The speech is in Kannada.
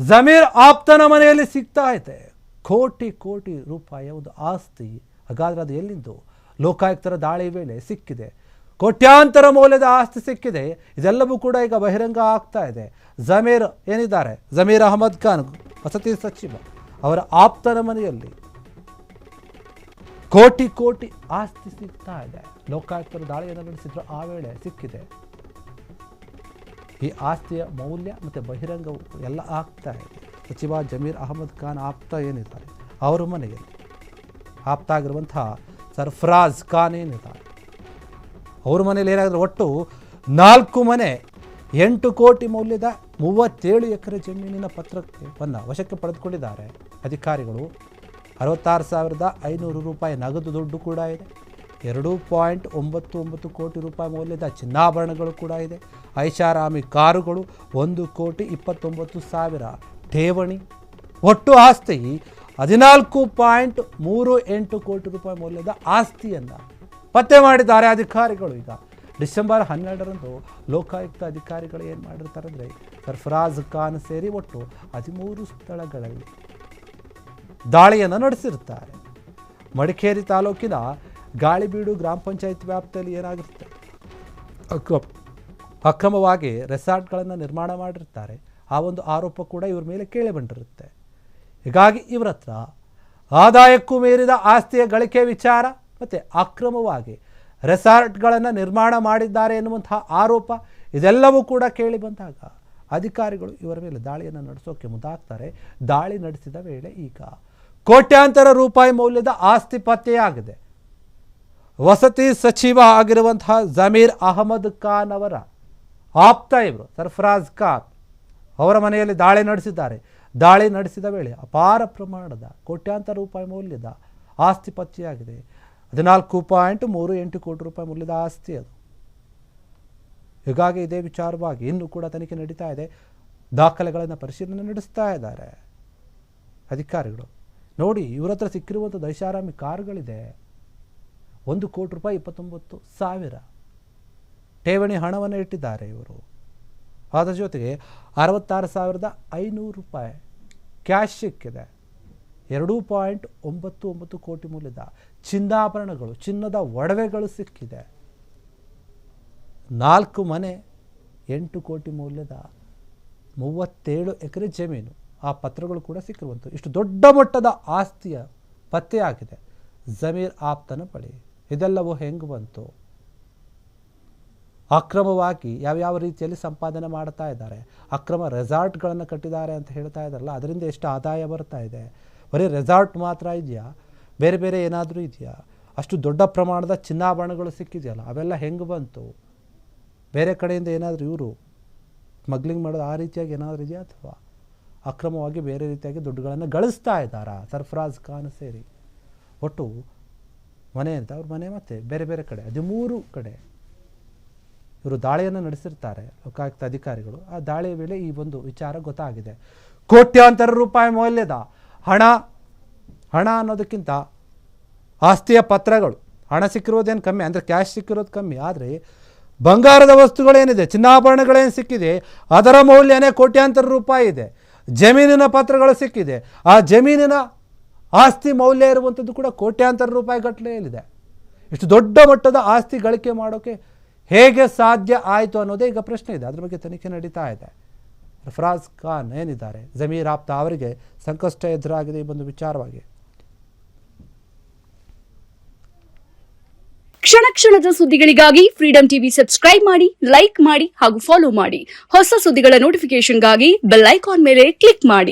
ಜಮೀರ್ ಆಪ್ತನ ಮನೆಯಲ್ಲಿ ಸಿಗ್ತಾ ಇದೆ ಕೋಟಿ ಕೋಟಿ ರೂಪಾಯಿಯ ಒಂದು ಆಸ್ತಿ. ಹಾಗಾದ್ರೆ ಅದು ಎಲ್ಲಿಂದು? ಲೋಕಾಯುಕ್ತರ ದಾಳಿ ವೇಳೆ ಸಿಕ್ಕಿದೆ. ಕೋಟ್ಯಾಂತರ ಮೌಲ್ಯದ ಆಸ್ತಿ ಸಿಕ್ಕಿದೆ. ಇದೆಲ್ಲವೂ ಕೂಡ ಈಗ ಬಹಿರಂಗ ಆಗ್ತಾ ಇದೆ. ಜಮೀರ್ ಏನಿದ್ದಾರೆ, ಜಮೀರ್ ಅಹಮದ್ ಖಾನ್ ವಸತಿ ಸಚಿವ, ಅವರ ಆಪ್ತನ ಮನೆಯಲ್ಲಿ ಕೋಟಿ ಕೋಟಿ ಆಸ್ತಿ ಸಿಗ್ತಾ ಇದೆ. ಲೋಕಾಯುಕ್ತರು ದಾಳಿಯನ್ನು ನಡೆಸಿದ್ರು, ಆ ವೇಳೆ ಸಿಕ್ಕಿದೆ. ಈ ಆಸ್ತಿಯ ಮೌಲ್ಯ ಮತ್ತು ಬಹಿರಂಗವು ಎಲ್ಲ ಆಗ್ತಾ ಇದೆ. ಸಚಿವ ಜಮೀರ್ ಅಹಮದ್ ಖಾನ್ ಆಪ್ತ ಏನಿದ್ದಾರೆ, ಅವರ ಮನೆಯಲ್ಲಿ ಆಪ್ತ ಆಗಿರುವಂತಹ ಸರ್ಫರಾಜ್ ಖಾನ್ ಏನಿದ್ದಾರೆ, ಅವ್ರ ಮನೇಲಿ ಏನಾದರೂ ಒಟ್ಟು 4 ಮನೆ 8 ಕೋಟಿ ಮೌಲ್ಯದ 37 ಎಕರೆ ಜಮೀನಿನ ಪತ್ರವನ್ನು ವಶಕ್ಕೆ ಪಡೆದುಕೊಂಡಿದ್ದಾರೆ ಅಧಿಕಾರಿಗಳು. 66,500 ರೂಪಾಯಿ ನಗದು ದುಡ್ಡು ಕೂಡ ಇದೆ. 2.99 ಕೋಟಿ ರೂಪಾಯಿ ಮೌಲ್ಯದ ಚಿನ್ನಾಭರಣಗಳು ಕೂಡ ಇದೆ. ಐಷಾರಾಮಿ ಕಾರುಗಳು, 1,29,00,000 ಠೇವಣಿ. ಒಟ್ಟು ಆಸ್ತಿ 14.38 ಕೋಟಿ ರೂಪಾಯಿ ಮೌಲ್ಯದ ಆಸ್ತಿಯನ್ನು ಪತ್ತೆ ಮಾಡಿದ್ದಾರೆ ಅಧಿಕಾರಿಗಳು. ಈಗ ಡಿಸೆಂಬರ್ 12ರಂದು ಲೋಕಾಯುಕ್ತ ಅಧಿಕಾರಿಗಳು ಏನು ಮಾಡಿರ್ತಾರೆ ಅಂದರೆ, ಸರ್ಫರಾಜ್ ಖಾನ್ ಸೇರಿ ಒಟ್ಟು 13 ಸ್ಥಳಗಳಲ್ಲಿ ದಾಳಿಯನ್ನು ನಡೆಸಿರ್ತಾರೆ. ಮಡಿಕೇರಿ ತಾಲೂಕಿನ ಗಾಳಿಬೀಡು ಗ್ರಾಮ ಪಂಚಾಯತ್ ವ್ಯಾಪ್ತಿಯಲ್ಲಿ ಏನಾಗಿರುತ್ತೆ, ಅಕ್ರಮವಾಗಿ ರೆಸಾರ್ಟ್ಗಳನ್ನು ನಿರ್ಮಾಣ ಮಾಡಿರ್ತಾರೆ. ಆ ಒಂದು ಆರೋಪ ಕೂಡ ಇವ್ರ ಮೇಲೆ ಕೇಳಿ ಬಂದಿರುತ್ತೆ. ಹೀಗಾಗಿ ಇವರ ಹತ್ರ ಆದಾಯಕ್ಕೂ ಮೀರಿದ ಆಸ್ತಿಯ ಗಳಿಕೆ ವಿಚಾರ ಮತ್ತು ಅಕ್ರಮವಾಗಿ ರೆಸಾರ್ಟ್ಗಳನ್ನು ನಿರ್ಮಾಣ ಮಾಡಿದ್ದಾರೆ ಎನ್ನುವಂತಹ ಆರೋಪ ಇದೆಲ್ಲವೂ ಕೂಡ ಕೇಳಿ ಬಂದಾಗ ಅಧಿಕಾರಿಗಳು ಇವರ ಮೇಲೆ ದಾಳಿಯನ್ನು ನಡೆಸೋಕೆ ಮುಂದಾಗ್ತಾರೆ. ದಾಳಿ ನಡೆಸಿದ ವೇಳೆ ಈಗ ಕೋಟ್ಯಾಂತರ ರೂಪಾಯಿ ಮೌಲ್ಯದ ಆಸ್ತಿ ಪತ್ತೆಯಾಗಿದೆ. ವಸತಿ ಸಚಿವ ಆಗಿರುವಂತಹ ಜಮೀರ್ ಅಹಮದ್ ಖಾನ್ ಅವರ ಆಪ್ತ ಇವರು ಸರ್ಫರಾಜ್ ಖಾನ್ ಅವರ ಮನೆಯಲ್ಲಿ ದಾಳಿ ನಡೆಸಿದ್ದಾರೆ. ದಾಳಿ ನಡೆಸಿದ ವೇಳೆ ಅಪಾರ ಪ್ರಮಾಣದ ಕೋಟ್ಯಾಂತರ ರೂಪಾಯಿ ಮೌಲ್ಯದ ಆಸ್ತಿ ಪತ್ತೆಯಾಗಿದೆ. 14.38 ಕೋಟಿ ರೂಪಾಯಿ ಮೌಲ್ಯದ ಆಸ್ತಿ ಅದು. ಹೀಗಾಗಿ ಇದೇ ವಿಚಾರವಾಗಿ ಇನ್ನೂ ಕೂಡ ತನಿಖೆ ನಡೀತಾ ಇದೆ. ದಾಖಲೆಗಳನ್ನು ಪರಿಶೀಲನೆ ನಡೆಸ್ತಾ ಇದ್ದಾರೆ ಅಧಿಕಾರಿಗಳು. ನೋಡಿ, ಇವರ ಹತ್ರ ಸಿಕ್ಕಿರುವಂಥದ್ದು ಐಷಾರಾಮಿ ಕಾರುಗಳಿದೆ. 1,29,00,000 ಠೇವಣಿ ಹಣವನ್ನು ಇಟ್ಟಿದ್ದಾರೆ ಇವರು. ಅದರ ಜೊತೆಗೆ 66,500 ರೂಪಾಯಿ ಕ್ಯಾಶ್ ಸಿಕ್ಕಿದೆ. 2.99 ಕೋಟಿ ಮೌಲ್ಯದ ಚಿನ್ನಾಭರಣಗಳು, ಚಿನ್ನದ ಒಡವೆಗಳು ಸಿಕ್ಕಿದೆ. 4 ಮನೆ 8 ಕೋಟಿ ಮೌಲ್ಯದ 37 ಎಕರೆ ಜಮೀನು, ಆ ಪತ್ರಗಳು ಕೂಡ ಸಿಕ್ಕಿರುವಂಥದ್ದು. ಇಷ್ಟು ದೊಡ್ಡ ಮಟ್ಟದ ಆಸ್ತಿಯ ಪತ್ತೆಯಾಗಿದೆ ಜಮೀರ್ ಆಪ್ತನ ಬಳಿ. ಇದೆಲ್ಲವೂ ಹೆಂಗೆ ಬಂತು? ಅಕ್ರಮವಾಗಿ ಯಾವ್ಯಾವ ರೀತಿಯಲ್ಲಿ ಸಂಪಾದನೆ ಮಾಡ್ತಾ ಇದ್ದಾರೆ, ಅಕ್ರಮ ರೆಸಾರ್ಟ್ಗಳನ್ನು ಕಟ್ಟಿದ್ದಾರೆ ಅಂತ ಹೇಳ್ತಾ ಇದ್ದಾರಲ್ಲ, ಅದರಿಂದ ಎಷ್ಟು ಆದಾಯ ಬರ್ತಾ ಇದೆ? ಬರೀ ರೆಸಾರ್ಟ್ ಮಾತ್ರ ಇದೆಯಾ, ಬೇರೆ ಬೇರೆ ಏನಾದರೂ ಇದೆಯಾ? ಅಷ್ಟು ದೊಡ್ಡ ಪ್ರಮಾಣದ ಚಿನ್ನಾಭರಣಗಳು ಸಿಕ್ಕಿದೆಯಲ್ಲ, ಅವೆಲ್ಲ ಹೆಂಗೆ ಬಂತು? ಬೇರೆ ಕಡೆಯಿಂದ ಏನಾದರೂ ಇವರು ಸ್ಮಗ್ಲಿಂಗ್ ಮಾಡೋದು ಆ ರೀತಿಯಾಗಿ ಏನಾದರೂ ಇದೆಯಾ, ಅಥವಾ ಅಕ್ರಮವಾಗಿ ಬೇರೆ ರೀತಿಯಾಗಿ ದುಡ್ಡುಗಳನ್ನು ಗಳಿಸ್ತಾ ಇದ್ದಾರಾ ಸರ್ಫರಾಜ್ ಖಾನ್ ಸೇರಿ? ಒಟ್ಟು ಮನೆ ಅಂತ ಅವ್ರ ಮನೆ ಮತ್ತು ಬೇರೆ ಬೇರೆ ಕಡೆ 13 ಕಡೆ ಇವರು ದಾಳಿಯನ್ನು ನಡೆಸಿರ್ತಾರೆ ಲೋಕಾಯುಕ್ತ ಅಧಿಕಾರಿಗಳು. ಆ ದಾಳಿಯ ವೇಳೆ ಈ ಒಂದು ವಿಚಾರ ಗೊತ್ತಾಗಿದೆ. ಕೋಟ್ಯಾಂತರ ರೂಪಾಯಿ ಮೌಲ್ಯದ ಹಣ ಅನ್ನೋದಕ್ಕಿಂತ ಆಸ್ತಿಯ ಪತ್ರಗಳು, ಹಣ ಸಿಕ್ಕಿರೋದೇನು ಕಮ್ಮಿ, ಅಂದರೆ ಕ್ಯಾಶ್ ಸಿಕ್ಕಿರೋದು ಕಮ್ಮಿ, ಆದರೆ ಬಂಗಾರದ ವಸ್ತುಗಳೇನಿದೆ, ಚಿನ್ನಾಭರಣಗಳೇನು ಸಿಕ್ಕಿದೆ, ಅದರ ಮೌಲ್ಯನೇ ಕೋಟ್ಯಾಂತರ ರೂಪಾಯಿ ಇದೆ. ಜಮೀನಿನ ಪತ್ರಗಳು ಸಿಕ್ಕಿದೆ, ಆ ಜಮೀನಿನ ಆಸ್ತಿ ಮೌಲ್ಯ ಇರುವಂಥದ್ದು ಕೂಡ ಕೋಟ್ಯಾಂತರ ರೂಪಾಯಿ ಗಟ್ಟಲೆಯಲ್ಲಿದೆ. ಇಷ್ಟು ದೊಡ್ಡ ಮಟ್ಟದ ಆಸ್ತಿ ಗಳಿಕೆ ಮಾಡೋಕ್ಕೆ ಹೇಗೆ ಸಾಧ್ಯ ಆಯಿತು ಅನ್ನೋದೇ ಈಗ ಪ್ರಶ್ನೆ ಇದೆ. ಅದ್ರ ಬಗ್ಗೆ ತನಿಖೆ ನಡೀತಾ ಇದೆ. ಸರ್ಫರಾಜ್ ಖಾನ್ ಏನಿದ್ದಾರೆ, ಜಮೀರ್ ಆಪ್ತ, ಅವರಿಗೆ ಸಂಕಷ್ಟ ಎದುರಾಗಿದೆ ಈ ಒಂದು ವಿಚಾರವಾಗಿ. ಕ್ಷಣ ಕ್ಷಣದ ಸುದ್ದಿಗಳಿಗಾಗಿ ಫ್ರೀಡಂ ಟಿವಿ ಸಬ್ಸ್ಕ್ರೈಬ್ ಮಾಡಿ, ಲೈಕ್ ಮಾಡಿ ಹಾಗೂ ಫಾಲೋ ಮಾಡಿ. ಹೊಸ ಸುದ್ದಿಗಳ ನೋಟಿಫಿಕೇಶನ್ಗಾಗಿ ಬೆಲ್ ಐಕಾನ್ ಮೇಲೆ ಕ್ಲಿಕ್ ಮಾಡಿ.